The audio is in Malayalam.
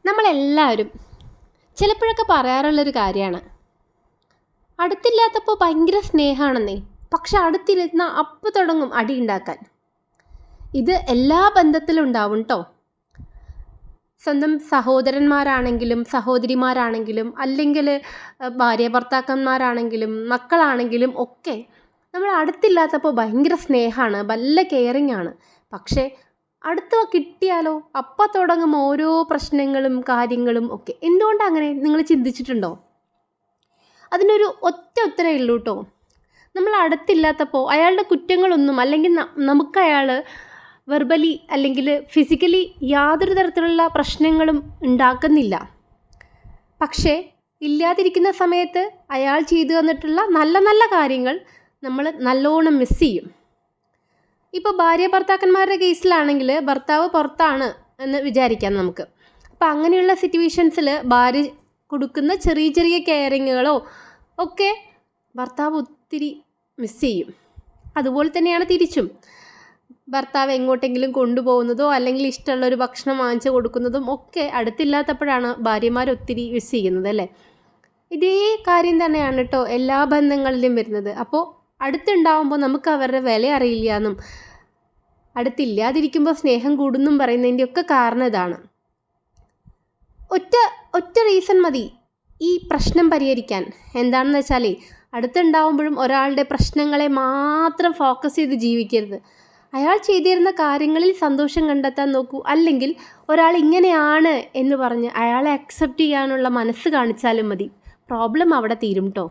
നമ്മളെല്ലാവരും ചിലപ്പോഴൊക്കെ പറയാറുള്ളൊരു കാര്യമാണ്, അടുത്തില്ലാത്തപ്പോൾ ഭയങ്കര സ്നേഹമാണെന്നേ, പക്ഷെ അടുത്തിരുന്ന അപ്പം തുടങ്ങും അടി ഉണ്ടാക്കാൻ. ഇത് എല്ലാ ബന്ധത്തിലും ഉണ്ടാവും കേട്ടോ. സ്വന്തം സഹോദരന്മാരാണെങ്കിലും സഹോദരിമാരാണെങ്കിലും അല്ലെങ്കിൽ ഭാര്യ ഭർത്താക്കന്മാരാണെങ്കിലും മക്കളാണെങ്കിലും ഒക്കെ നമ്മൾ അടുത്തില്ലാത്തപ്പോൾ ഭയങ്കര സ്നേഹമാണ്, വല്ല കെയറിങ് ആണ്. പക്ഷേ അടുത്ത് കിട്ടിയാലോ അപ്പം തുടങ്ങും ഓരോ പ്രശ്നങ്ങളും കാര്യങ്ങളും ഒക്കെ. എന്തുകൊണ്ടാണ് അങ്ങനെ, നിങ്ങൾ ചിന്തിച്ചിട്ടുണ്ടോ? അതിനൊരു ഒറ്റ ഉത്തരമേ ഉള്ളൂ കേട്ടോ. നമ്മൾ അടുത്തില്ലാത്തപ്പോൾ അയാളുടെ കുറ്റങ്ങളൊന്നും അല്ലെങ്കിൽ നമുക്ക് അയാൾ വെർബലി അല്ലെങ്കിൽ ഫിസിക്കലി യാതൊരു തരത്തിലുള്ള പ്രശ്നങ്ങളും ഉണ്ടാക്കുന്നില്ല. പക്ഷേ ഇല്ലാതിരിക്കുന്ന സമയത്ത് അയാൾ ചെയ്തു തന്നിട്ടുള്ള നല്ല നല്ല കാര്യങ്ങൾ നമ്മൾ നല്ലോണം മിസ് ചെയ്യും. ഇപ്പോൾ ഭാര്യ ഭർത്താക്കന്മാരുടെ കേസിലാണെങ്കിൽ ഭർത്താവ് പുറത്താണ് എന്ന് വിചാരിക്കാം നമുക്ക്. അപ്പം അങ്ങനെയുള്ള സിറ്റുവേഷൻസിൽ ഭാര്യ കൊടുക്കുന്ന ചെറിയ ചെറിയ കെയറിങ്ങുകളോ ഒക്കെ ഭർത്താവ് ഒത്തിരി മിസ് ചെയ്യും. അതുപോലെ തന്നെയാണ് തിരിച്ചും. ഭർത്താവ് എങ്ങോട്ടെങ്കിലും കൊണ്ടുപോകുന്നതോ അല്ലെങ്കിൽ ഇഷ്ടമുള്ളൊരു ഭക്ഷണം വാങ്ങിച്ച് കൊടുക്കുന്നതും ഒക്കെ അടുത്തില്ലാത്തപ്പോഴാണ് ഭാര്യമാർ ഒത്തിരി മിസ് ചെയ്യുന്നത് അല്ലേ. ഇതേ കാര്യം തന്നെയാണ് കേട്ടോ എല്ലാ ബന്ധങ്ങളിലും വരുന്നത്. അപ്പോൾ അടുത്തുണ്ടാവുമ്പോൾ നമുക്ക് അവരുടെ വില അറിയില്ല എന്നും അടുത്തില്ലാതിരിക്കുമ്പോൾ സ്നേഹം കൂടുന്നും പറയുന്നതിൻ്റെ ഒക്കെ കാരണം ഇതാണ്. ഒറ്റ റീസൺ മതി ഈ പ്രശ്നം പരിഹരിക്കാൻ. എന്താണെന്ന് വെച്ചാൽ അടുത്തുണ്ടാവുമ്പോഴും ഒരാളുടെ പ്രശ്നങ്ങളെ മാത്രം ഫോക്കസ് ചെയ്ത് ജീവിക്കരുത്. അയാൾ ചെയ്തിരുന്ന കാര്യങ്ങളിൽ സന്തോഷം കണ്ടെത്താൻ നോക്കൂ. അല്ലെങ്കിൽ ഒരാൾ ഇങ്ങനെയാണ് എന്ന് പറഞ്ഞ് അയാളെ അക്സെപ്റ്റ് ചെയ്യാനുള്ള മനസ്സ് കാണിച്ചാലും മതി. പ്രോബ്ലം അവിടെ തീരും കേട്ടോ.